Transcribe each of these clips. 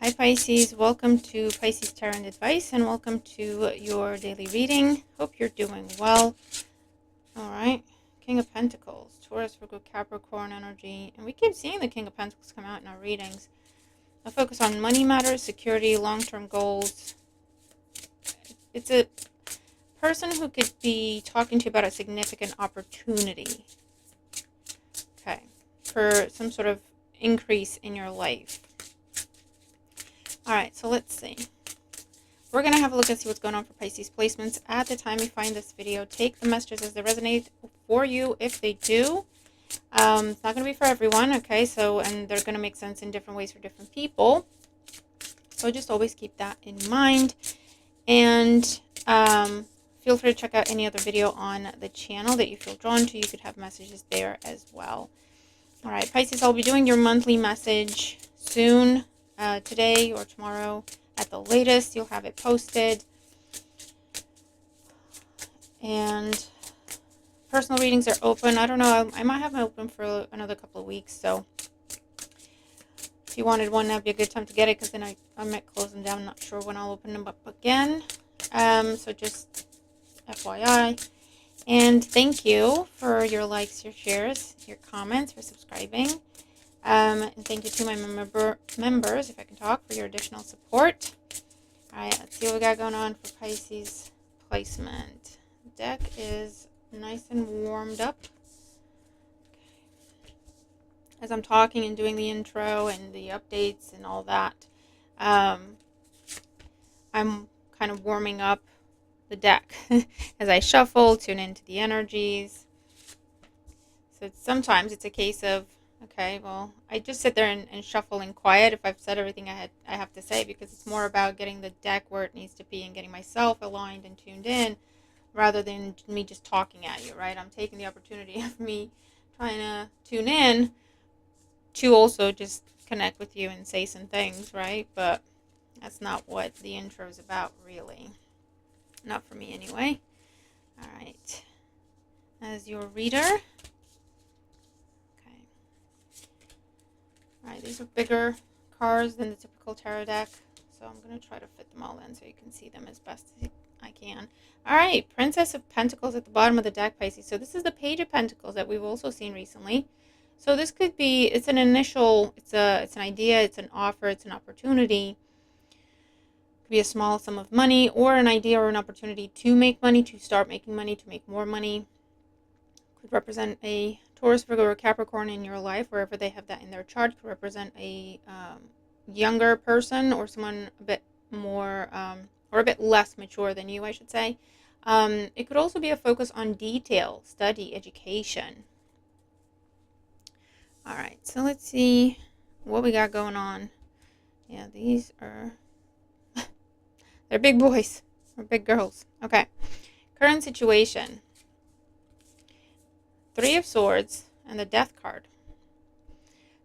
Hi Pisces, welcome to Pisces Tarot and Advice, and welcome to your daily reading. Hope you're doing well. Alright, King of Pentacles, Taurus, Virgo, Capricorn energy, and we keep seeing the King of Pentacles come out in our readings. A focus on money matters, security, long-term goals. It's a person who could be talking to you about a significant opportunity, okay, for some sort of increase in your life. Alright, so let's see. We're going to have a look and see what's going on for Pisces placements. At the time you find this video, take the messages as they resonate for you if they do. It's not going to be for everyone, okay? So, and they're going to make sense in different ways for different people. So just always keep that in mind. And feel free to check out any other video on the channel that you feel drawn to. You could have messages there as well. All right, Pisces, I'll be doing your monthly message soon, today or tomorrow. At the latest, you'll have it posted. And personal readings are open. I don't know. I might have them open for another couple of weeks. So if you wanted one, that'd be a good time to get it, because then I might close them down. I'm not sure when I'll open them up again. So just FYI. And thank you for your likes, your shares, your comments, for subscribing. And thank you to my members, if I can talk, for your additional support. All right, let's see what we got going on for Pisces placement. The deck is nice and warmed up. As I'm talking and doing the intro and the updates and all that, I'm kind of warming up the deck as I shuffle, tune into the energies. So sometimes it's a case of, okay, well, I just sit there and shuffle in quiet if I've said everything I have to say, because it's more about getting the deck where it needs to be and getting myself aligned and tuned in, rather than me just talking at you, right? I'm taking the opportunity of me trying to tune in to also just connect with you and say some things, right? But that's not what the intro is about, really. Not for me, anyway. All right. As your reader. Alright, these are bigger cards than the typical tarot deck, so I'm going to try to fit them all in so you can see them as best as I can. Alright, Princess of Pentacles at the bottom of the deck, Pisces. So this is the Page of Pentacles that we've also seen recently. So this could be, it's an initial, it's an idea, it's an offer, it's an opportunity. It could be a small sum of money, or an idea or an opportunity to make money, to start making money, to make more money. Could represent a Taurus, Virgo, or Capricorn in your life, wherever they have that in their chart. Could represent a younger person, or someone a bit more, or a bit less mature than you, I should say. It could also be a focus on detail, study, education. All right, so let's see what we got going on. Yeah, these are, they're big boys, or big girls. Okay, current situation. Three of Swords and the Death card.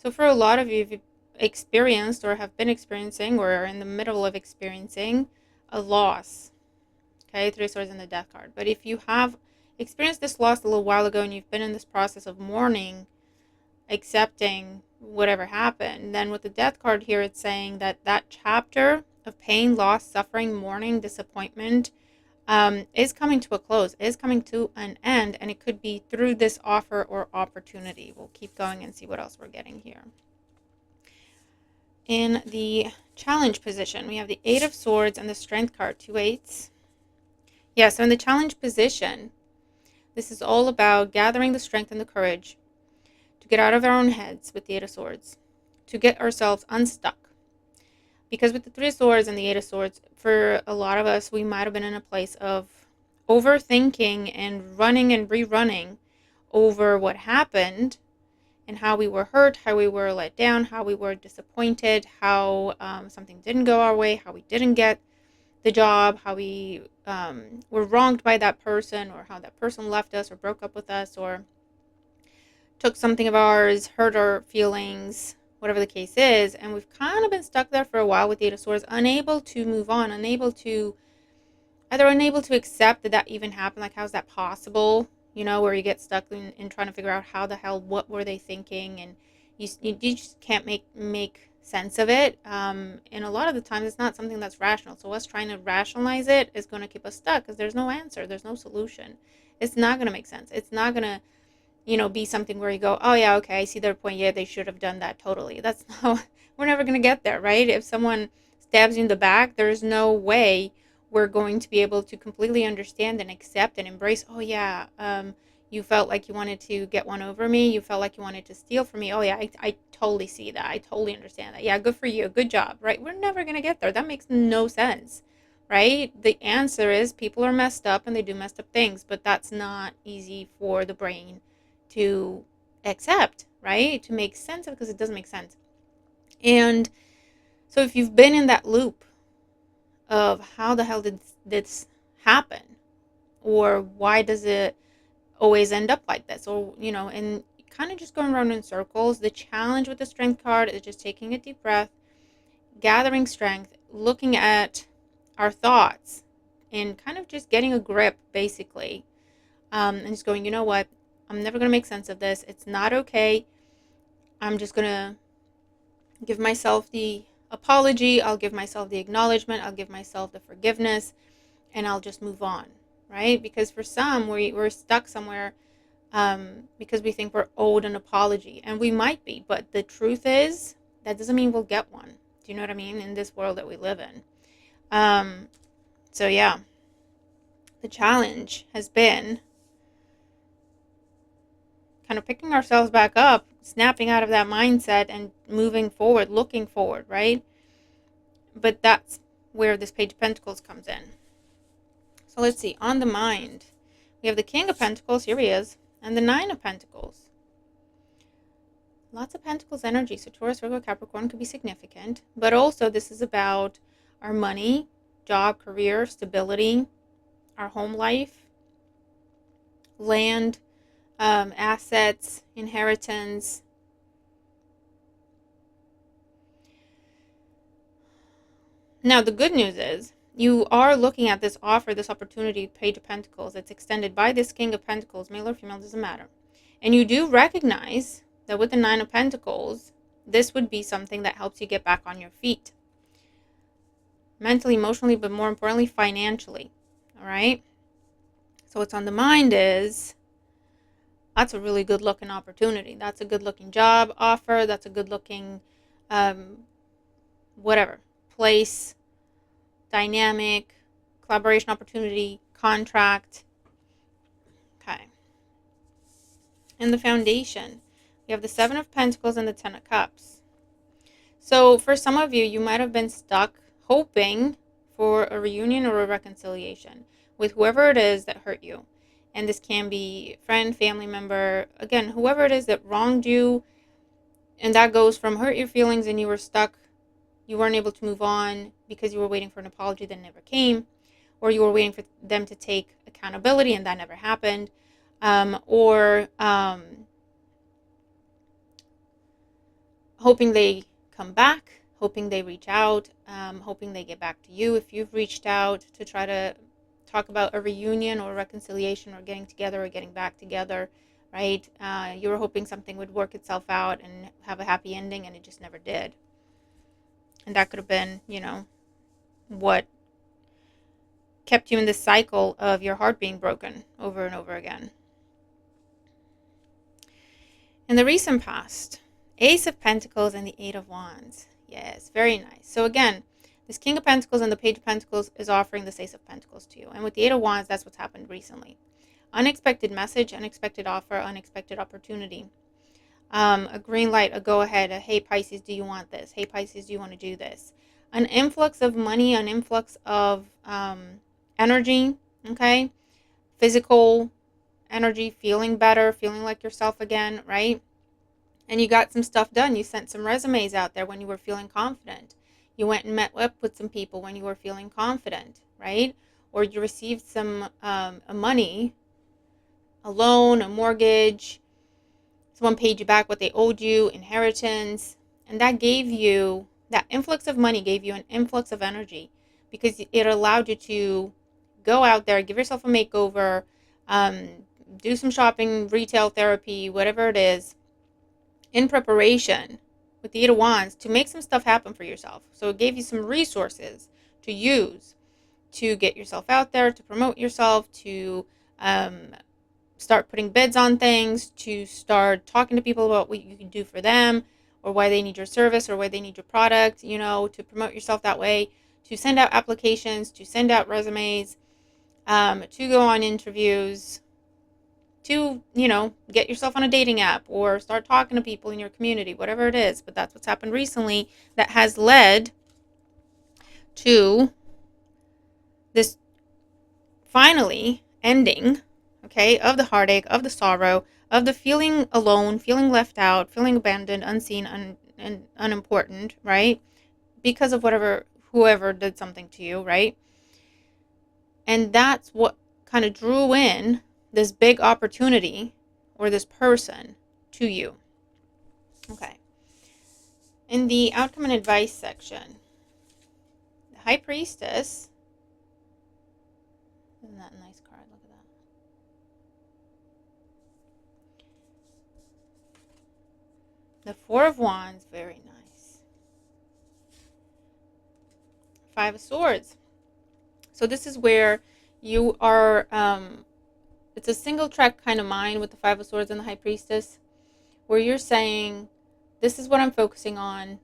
So for a lot of you, you've experienced or have been experiencing or are in the middle of experiencing a loss. Okay, Three of Swords and the Death card. But if you have experienced this loss a little while ago and you've been in this process of mourning, accepting whatever happened, then with the Death card here, it's saying that that chapter of pain, loss, suffering, mourning, disappointment, is coming to a close, is coming to an end, and it could be through this offer or opportunity. We'll keep going and see what else we're getting here. In the challenge position, we have the Eight of Swords and the Strength card, 2 8s. Yeah, so in the challenge position, this is all about gathering the strength and the courage to get out of our own heads with the Eight of Swords, to get ourselves unstuck. Because with the Three of Swords and the Eight of Swords, for a lot of us, we might have been in a place of overthinking and running and rerunning over what happened and how we were hurt, how we were let down, how we were disappointed, how something didn't go our way, how we didn't get the job, how we were wronged by that person, or how that person left us or broke up with us or took something of ours, hurt our feelings, whatever the case is, and we've kind of been stuck there for a while with the Eight of Swords, unable to move on, unable to accept that that even happened. Like, how's that possible? You know, where you get stuck in trying to figure out how the hell, what were they thinking, and you just can't make sense of it. And a lot of the times it's not something that's rational. So us trying to rationalize it is going to keep us stuck because there's no answer. There's no solution. It's not going to make sense. It's not going to, be something where you go, oh yeah, okay, I see their point. Yeah, they should have done that totally. That's not, we're never going to get there, right? If someone stabs you in the back, there's no way we're going to be able to completely understand and accept and embrace, oh yeah, you felt like you wanted to get one over me. You felt like you wanted to steal from me. Oh yeah, I totally see that. I totally understand that. Yeah, good for you. Good job, right? We're never going to get there. That makes no sense, right? The answer is people are messed up and they do messed up things, but that's not easy for the brain to accept, right? To make sense of, because it doesn't make sense. And so if you've been in that loop of how the hell did this happen, or why does it always end up like this, or and kind of just going around in circles, the challenge with the strength card is just taking a deep breath, gathering strength, looking at our thoughts, and kind of just getting a grip, basically, and just going, you know what, I'm never going to make sense of this. It's not okay. I'm just going to give myself the apology. I'll give myself the acknowledgement. I'll give myself the forgiveness, and I'll just move on, right? Because for some, we're stuck somewhere because we think we're owed an apology. And we might be, but the truth is, that doesn't mean we'll get one. Do you know what I mean? In this world that we live in. So yeah, the challenge has been kind of picking ourselves back up, snapping out of that mindset and moving forward, looking forward, right? But that's where this Page of Pentacles comes in. So let's see, on the mind, we have the King of Pentacles, here he is, and the Nine of Pentacles. Lots of Pentacles energy, so Taurus, Virgo, Capricorn could be significant, but also this is about our money, job, career, stability, our home life, land, assets, inheritance. Now, the good news is you are looking at this offer, this opportunity, Page of Pentacles. It's extended by this King of Pentacles, male or female, doesn't matter. And you do recognize that with the Nine of Pentacles, this would be something that helps you get back on your feet. Mentally, emotionally, but more importantly, financially. All right? So what's on the mind is, that's a really good looking opportunity. That's a good looking job offer. That's a good looking, place, dynamic, collaboration opportunity, contract. Okay. And the foundation, we have the Seven of Pentacles and the Ten of Cups. So for some of you, you might have been stuck hoping for a reunion or a reconciliation with whoever it is that hurt you. And this can be friend, family member, again, whoever it is that wronged you. And that goes from hurt your feelings and you were stuck. You weren't able to move on because you were waiting for an apology that never came. Or you were waiting for them to take accountability and that never happened. Or hoping they come back, hoping they reach out, hoping they get back to you if you've reached out to try to talk about a reunion or reconciliation or getting together or getting back together, right? You were hoping something would work itself out and have a happy ending, and it just never did. And that could have been, what kept you in this cycle of your heart being broken over and over again. In the recent past, Ace of Pentacles and the Eight of Wands. Yes, very nice. So again, this King of Pentacles and the Page of Pentacles is offering this Ace of Pentacles to you. And with the Eight of Wands, that's what's happened recently. Unexpected message, unexpected offer, unexpected opportunity. A green light, a go-ahead, a hey Pisces, do you want this? Hey Pisces, do you want to do this? An influx of money, an influx of energy, okay? Physical energy, feeling better, feeling like yourself again, right? And you got some stuff done. You sent some resumes out there when you were feeling confident. You went and met up with some people when you were feeling confident, right? Or you received some money, a loan, a mortgage. Someone paid you back what they owed you, inheritance. And that gave you, that influx of money gave you an influx of energy because it allowed you to go out there, give yourself a makeover, do some shopping, retail therapy, whatever it is, in preparation with the Eight of Wands to make some stuff happen for yourself. So it gave you some resources to use to get yourself out there, to promote yourself, to start putting bids on things, to start talking to people about what you can do for them, or why they need your service, or why they need your product, to promote yourself that way, to send out applications, to send out resumes, to go on interviews, to, get yourself on a dating app or start talking to people in your community, whatever it is. But that's what's happened recently that has led to this finally ending, okay, of the heartache, of the sorrow, of the feeling alone, feeling left out, feeling abandoned, unseen, and unimportant, right? Because of whoever did something to you, right? And that's what kind of drew in this big opportunity or this person to you. Okay. In the outcome and advice section, the High Priestess. Isn't that a nice card? Look at that. The Four of Wands, very nice. Five of Swords. So this is where you are, it's a single track kind of mind with the Five of Swords and the High Priestess, where you're saying, this is what I'm focusing on.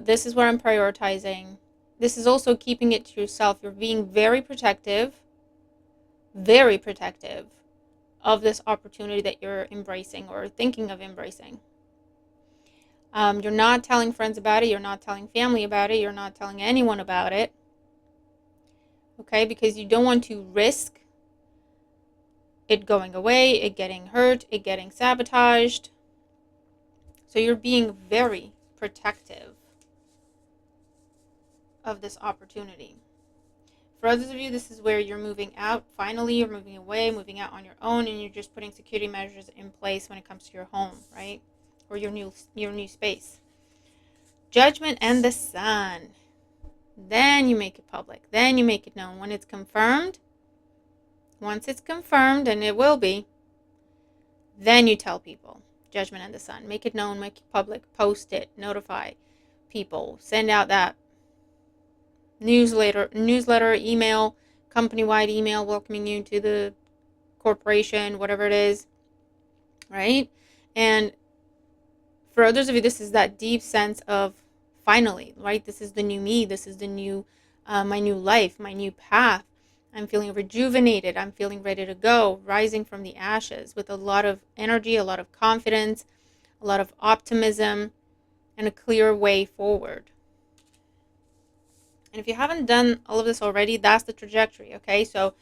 This is what I'm prioritizing. This is also keeping it to yourself. You're being very protective of this opportunity that you're embracing or thinking of embracing. You're not telling friends about it. You're not telling family about it. You're not telling anyone about it. Okay, because you don't want to risk it going away, it getting hurt, it getting sabotaged. So you're being very protective of this opportunity. For others of you, this is where you're moving out. Finally, you're moving away, moving out on your own, and you're just putting security measures in place when it comes to your home, right? Or your new space. Judgment and the Sun. Then you make it public. Then you make it known. When it's confirmed, once it's confirmed, and it will be, then you tell people. Judgment and the Sun. Make it known, make it public, post it, notify people, send out that newsletter, email, company-wide email welcoming you to the corporation, whatever it is, right? And for others of you, this is that deep sense of finally, right? This is the new me. This is the new, my new life, my new path. I'm feeling rejuvenated. I'm feeling ready to go, rising from the ashes with a lot of energy, a lot of confidence, a lot of optimism, and a clear way forward. And if you haven't done all of this already, that's the trajectory, okay? So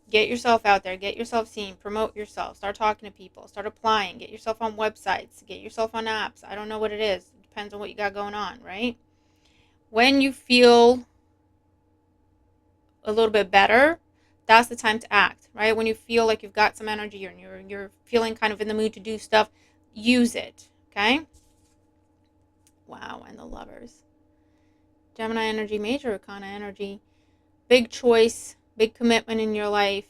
get yourself out there, get yourself seen, promote yourself, start talking to people, start applying, get yourself on websites, get yourself on apps. I don't know what it is. It depends on what you got going on, right? When you feel a little bit better, that's the time to act, right? When you feel like you've got some energy and you're feeling kind of in the mood to do stuff, use it, okay? Wow, and the Lovers. Gemini energy, major arcana energy, big choice, big commitment in your life,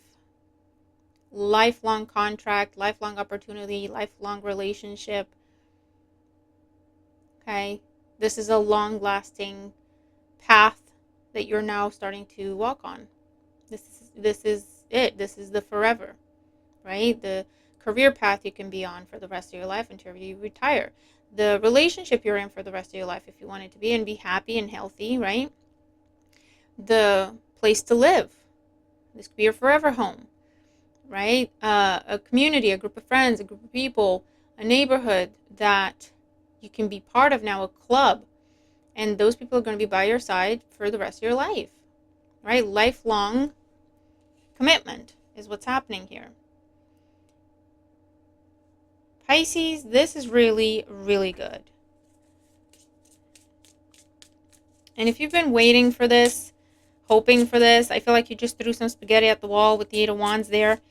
lifelong contract, lifelong opportunity, lifelong relationship. Okay, this is a long-lasting path that you're now starting to walk on. This is it. This is the forever, right? The career path you can be on for the rest of your life until you retire. The relationship you're in for the rest of your life, if you want it to be, and be happy and healthy, right? The place to live. This could be your forever home, right? A community, a group of friends, a group of people, a neighborhood that you can be part of now, a club. And those people are going to be by your side for the rest of your life, right? Lifelong commitment is what's happening here. Pisces, this is really, really good. And if you've been waiting for this, hoping for this, I feel like you just threw some spaghetti at the wall with the Eight of Wands there.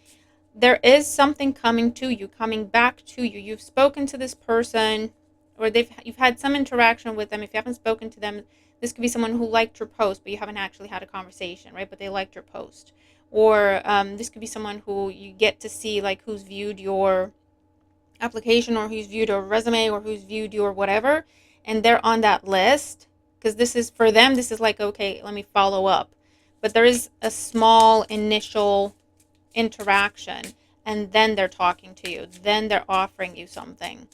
There is something coming to you, coming back to you. You've spoken to this person, or you've had some interaction with them. If you haven't spoken to them, this could be someone who liked your post, but you haven't actually had a conversation, right? But they liked your post. Or this could be someone who you get to see, like, who's viewed your application, or who's viewed your resume, or who's viewed your whatever, and they're on that list, because this is for them, this is like, okay, let me follow up. But there is a small initial interaction, and then they're talking to you, then they're offering you something.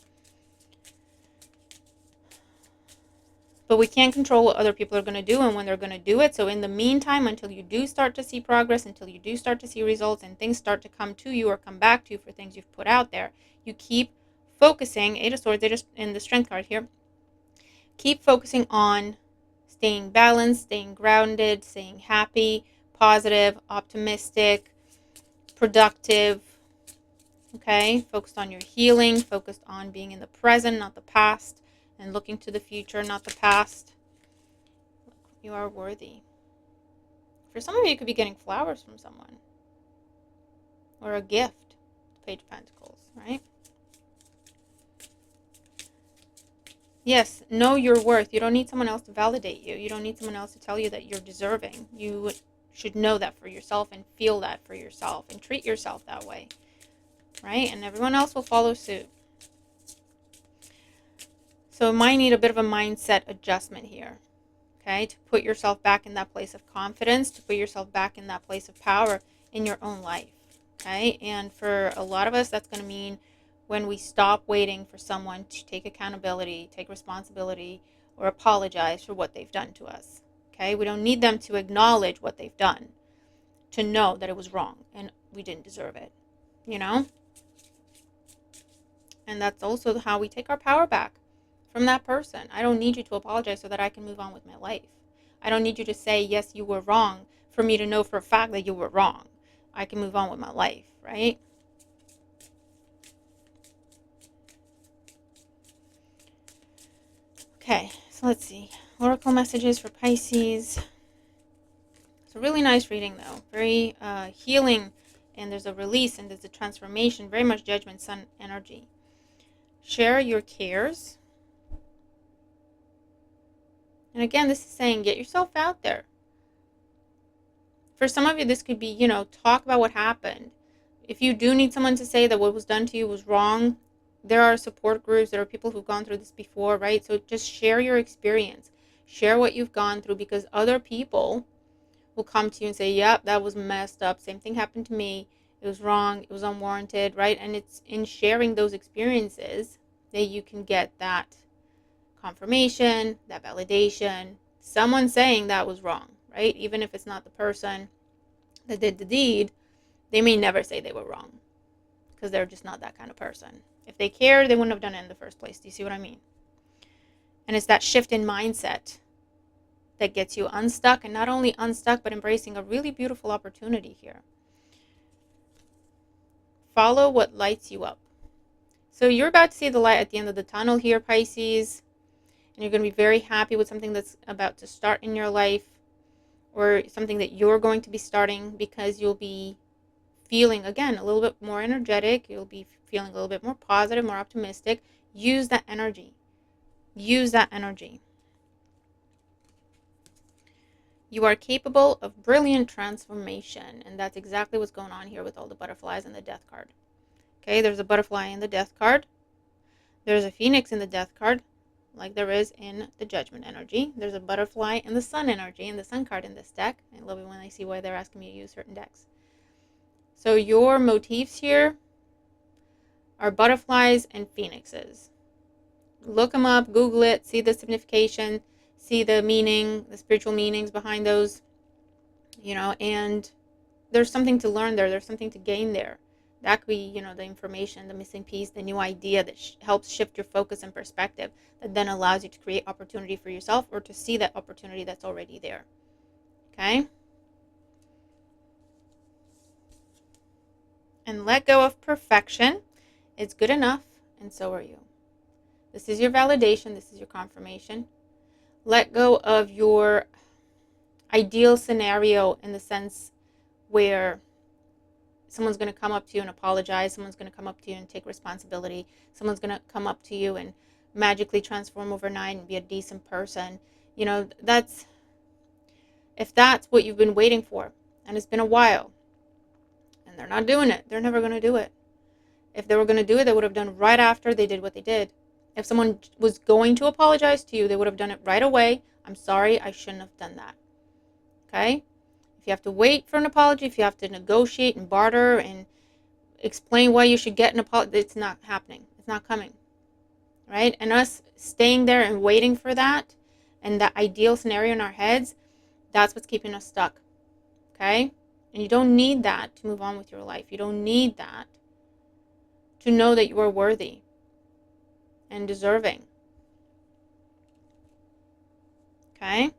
But we can't control what other people are going to do and when they're going to do it. So in the meantime, until you do start to see progress, until you do start to see results, and things start to come to you or come back to you for things you've put out there, you keep focusing. Eight of Swords, they just in the Strength card here. Keep focusing on staying balanced, staying grounded, staying happy, positive, optimistic, productive. Okay, focused on your healing, focused on being in the present, not the past, and looking to the future, not the past. You are worthy. For some of you, you could be getting flowers from someone, or a gift. Page of Pentacles, right? Yes, know your worth. You don't need someone else to validate you. You don't need someone else to tell you that you're deserving. You should know that for yourself and feel that for yourself and treat yourself that way, right? And everyone else will follow suit. So it might need a bit of a mindset adjustment here, okay? To put yourself back in that place of confidence, to put yourself back in that place of power in your own life, okay? And for a lot of us, that's going to mean when we stop waiting for someone to take accountability, take responsibility, or apologize for what they've done to us, okay? We don't need them to acknowledge what they've done to know that it was wrong and we didn't deserve it, you know? And that's also how we take our power back from that person. I don't need you to apologize so that I can move on with my life. I don't need you to say, yes, you were wrong, for me to know for a fact that you were wrong. I can move on with my life, right? Okay, so let's see. Oracle messages for Pisces. It's a really nice reading, though. Very healing, and there's a release, and there's a transformation. Very much Judgment Sun energy. Share your cares. And again, this is saying, get yourself out there. For some of you, this could be, talk about what happened. If you do need someone to say that what was done to you was wrong, there are support groups. There are people who've gone through this before, right? So just share your experience. Share what you've gone through, because other people will come to you and say, yep, that was messed up. Same thing happened to me. It was wrong. It was unwarranted, right? And it's in sharing those experiences that you can get that confirmation, that validation, someone saying that was wrong, right? Even if it's not the person that did the deed, they may never say they were wrong, because they're just not that kind of person. If they cared, they wouldn't have done it in the first place. Do you see what I mean? And it's that shift in mindset that gets you unstuck, and not only unstuck, but embracing a really beautiful opportunity here. Follow what lights you up. So you're about to see the light at the end of the tunnel here, Pisces. And you're going to be very happy with something that's about to start in your life, or something that you're going to be starting, because you'll be feeling, again, a little bit more energetic. You'll be feeling a little bit more positive, more optimistic. Use that energy. Use that energy. You are capable of brilliant transformation. And that's exactly what's going on here with all the butterflies and the Death card. Okay, there's a butterfly in the Death card. There's a phoenix in the Death card, like there is in the Judgment energy. There's a butterfly in the Sun energy, and the Sun card in this deck. I love it when I see why they're asking me to use certain decks. So your motifs here are butterflies and phoenixes. Look them up, Google it, see the signification, see the meaning, the spiritual meanings behind those, and there's something to learn there. There's something to gain there. That could be, the information, the missing piece, the new idea that helps shift your focus and perspective, that then allows you to create opportunity for yourself, or to see that opportunity that's already there. Okay? And let go of perfection. It's good enough, and so are you. This is your validation. This is your confirmation. Let go of your ideal scenario, in the sense where someone's going to come up to you and apologize. Someone's going to come up to you and take responsibility. Someone's going to come up to you and magically transform overnight and be a decent person. If that's what you've been waiting for, and it's been a while, and they're not doing it, they're never going to do it. If they were going to do it, they would have done it right after they did what they did. If someone was going to apologize to you, they would have done it right away. I'm sorry, I shouldn't have done that. Okay? If you have to wait for an apology, if you have to negotiate and barter and explain why you should get an apology, it's not happening. It's not coming. Right? And us staying there and waiting for that and that ideal scenario in our heads, that's what's keeping us stuck. Okay? And you don't need that to move on with your life. You don't need that to know that you are worthy and deserving. Okay?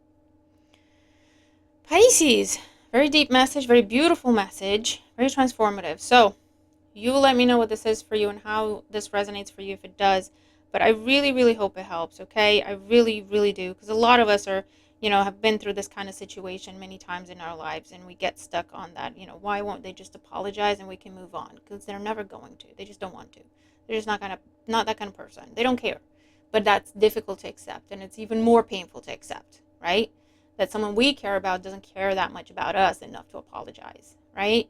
Pisces, very deep message, very beautiful message, very transformative. So, you let me know what this is for you and how this resonates for you if it does. But I really, really hope it helps, okay? I really, really do. Because a lot of us are, have been through this kind of situation many times in our lives. And we get stuck on that. Why won't they just apologize and we can move on? Because they're never going to. They just don't want to. They're just not that kind of person. They don't care. But that's difficult to accept. And it's even more painful to accept, right? That someone we care about doesn't care that much about us enough to apologize, right?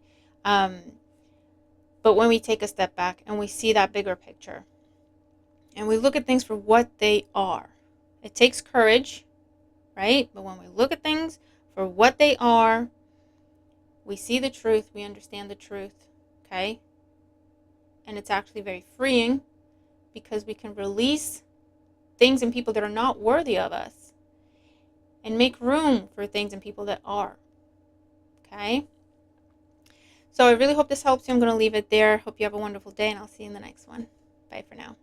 But when we take a step back and we see that bigger picture and we look at things for what they are, it takes courage, right? But when we look at things for what they are, we see the truth, we understand the truth, okay? And it's actually very freeing because we can release things and people that are not worthy of us and make room for things and people that are, okay? So I really hope this helps you. I'm going to leave it there. Hope you have a wonderful day, and I'll see you in the next one. Bye for now.